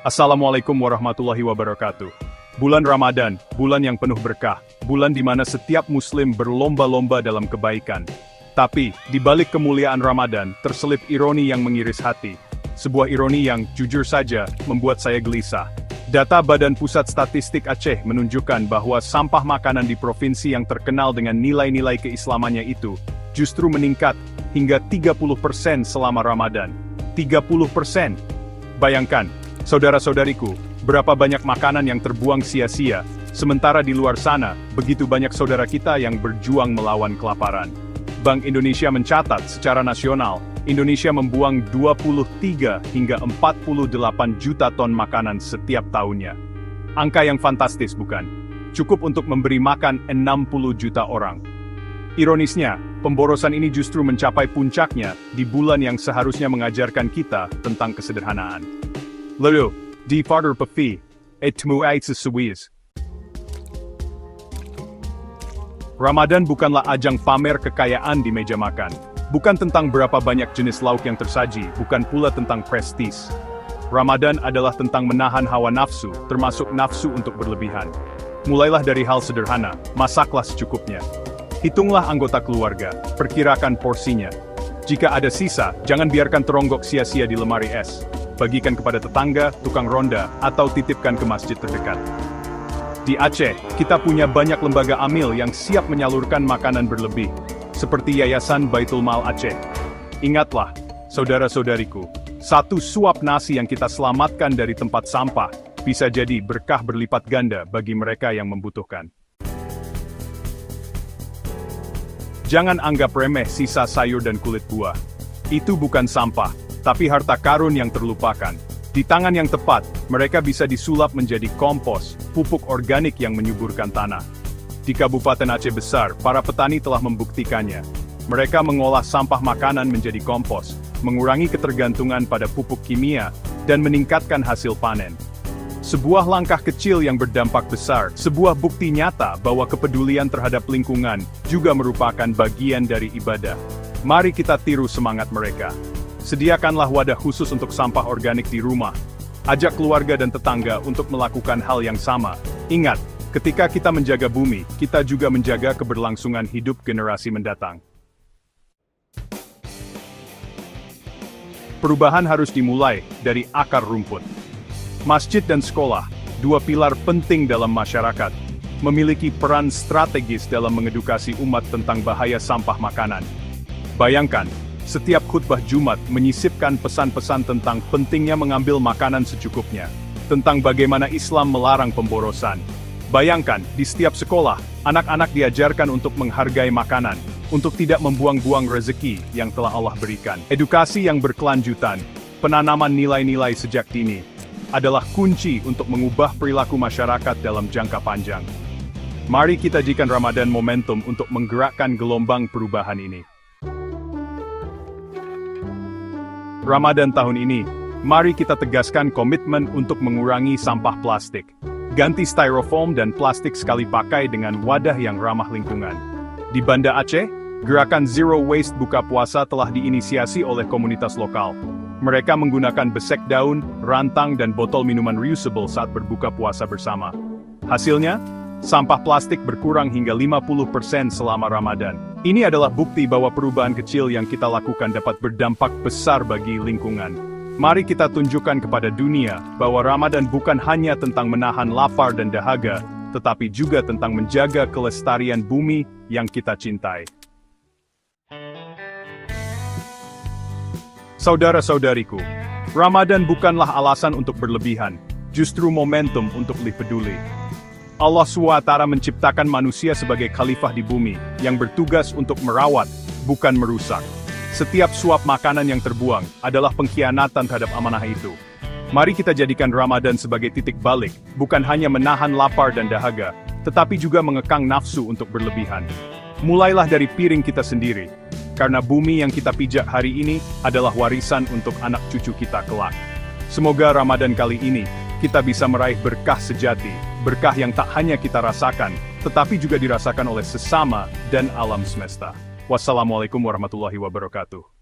Assalamualaikum warahmatullahi wabarakatuh. Bulan Ramadan, bulan yang penuh berkah, bulan di mana setiap muslim berlomba-lomba dalam kebaikan. Tapi, di balik kemuliaan Ramadan, terselip ironi yang mengiris hati. Sebuah ironi yang, jujur saja, membuat saya gelisah. Data Badan Pusat Statistik Aceh menunjukkan bahwa sampah makanan di provinsi yang terkenal dengan nilai-nilai keislamannya itu, justru meningkat hingga 30% selama Ramadan. 30%! Bayangkan, saudara-saudariku, berapa banyak makanan yang terbuang sia-sia, sementara di luar sana, begitu banyak saudara kita yang berjuang melawan kelaparan. Bank Indonesia mencatat secara nasional, Indonesia membuang 23 hingga 48 juta ton makanan setiap tahunnya. Angka yang fantastis bukan? Cukup untuk memberi makan 60 juta orang. Ironisnya, pemborosan ini justru mencapai puncaknya di bulan yang seharusnya mengajarkan kita tentang kesederhanaan. Lalu, di Farder Pafi, etmu Suwiz. Ramadan bukanlah ajang pamer kekayaan di meja makan. Bukan tentang berapa banyak jenis lauk yang tersaji, bukan pula tentang prestis. Ramadan adalah tentang menahan hawa nafsu, termasuk nafsu untuk berlebihan. Mulailah dari hal sederhana, masaklah secukupnya. Hitunglah anggota keluarga, perkirakan porsinya. Jika ada sisa, jangan biarkan teronggok sia-sia di lemari es. Bagikan kepada tetangga, tukang ronda, atau titipkan ke masjid terdekat. Di Aceh, kita punya banyak lembaga amil yang siap menyalurkan makanan berlebih, seperti Yayasan Baitul Mal Aceh. Ingatlah, saudara-saudariku, satu suap nasi yang kita selamatkan dari tempat sampah, bisa jadi berkah berlipat ganda bagi mereka yang membutuhkan. Jangan anggap remeh sisa sayur dan kulit buah. Itu bukan sampah, tapi harta karun yang terlupakan. Di tangan yang tepat, mereka bisa disulap menjadi kompos, pupuk organik yang menyuburkan tanah. Di Kabupaten Aceh Besar, para petani telah membuktikannya. Mereka mengolah sampah makanan menjadi kompos, mengurangi ketergantungan pada pupuk kimia, dan meningkatkan hasil panen. Sebuah langkah kecil yang berdampak besar, sebuah bukti nyata bahwa kepedulian terhadap lingkungan juga merupakan bagian dari ibadah. Mari kita tiru semangat mereka. Sediakanlah wadah khusus untuk sampah organik di rumah. Ajak keluarga dan tetangga untuk melakukan hal yang sama. Ingat, ketika kita menjaga bumi, kita juga menjaga keberlangsungan hidup generasi mendatang. Perubahan harus dimulai dari akar rumput. Masjid dan sekolah, dua pilar penting dalam masyarakat, memiliki peran strategis dalam mengedukasi umat tentang bahaya sampah makanan. Bayangkan, setiap khutbah Jumat menyisipkan pesan-pesan tentang pentingnya mengambil makanan secukupnya, tentang bagaimana Islam melarang pemborosan. Bayangkan, di setiap sekolah, anak-anak diajarkan untuk menghargai makanan, untuk tidak membuang-buang rezeki yang telah Allah berikan. Edukasi yang berkelanjutan, penanaman nilai-nilai sejak dini, adalah kunci untuk mengubah perilaku masyarakat dalam jangka panjang. Mari kita jadikan Ramadan momentum untuk menggerakkan gelombang perubahan ini. Ramadan tahun ini, mari kita tegaskan komitmen untuk mengurangi sampah plastik. Ganti styrofoam dan plastik sekali pakai dengan wadah yang ramah lingkungan. Di Banda Aceh, gerakan Zero Waste Buka Puasa telah diinisiasi oleh komunitas lokal. Mereka menggunakan besek daun, rantang dan botol minuman reusable saat berbuka puasa bersama. Hasilnya, sampah plastik berkurang hingga 50% selama Ramadan. Ini adalah bukti bahwa perubahan kecil yang kita lakukan dapat berdampak besar bagi lingkungan. Mari kita tunjukkan kepada dunia bahwa Ramadan bukan hanya tentang menahan lapar dan dahaga, tetapi juga tentang menjaga kelestarian bumi yang kita cintai. Saudara-saudariku, Ramadan bukanlah alasan untuk berlebihan, justru momentum untuk lebih peduli. Allah SWT menciptakan manusia sebagai khalifah di bumi, yang bertugas untuk merawat, bukan merusak. Setiap suap makanan yang terbuang adalah pengkhianatan terhadap amanah itu. Mari kita jadikan Ramadan sebagai titik balik, bukan hanya menahan lapar dan dahaga, tetapi juga mengekang nafsu untuk berlebihan. Mulailah dari piring kita sendiri, karena bumi yang kita pijak hari ini adalah warisan untuk anak cucu kita kelak. Semoga Ramadan kali ini, kita bisa meraih berkah sejati, berkah yang tak hanya kita rasakan, tetapi juga dirasakan oleh sesama dan alam semesta. Wassalamualaikum warahmatullahi wabarakatuh.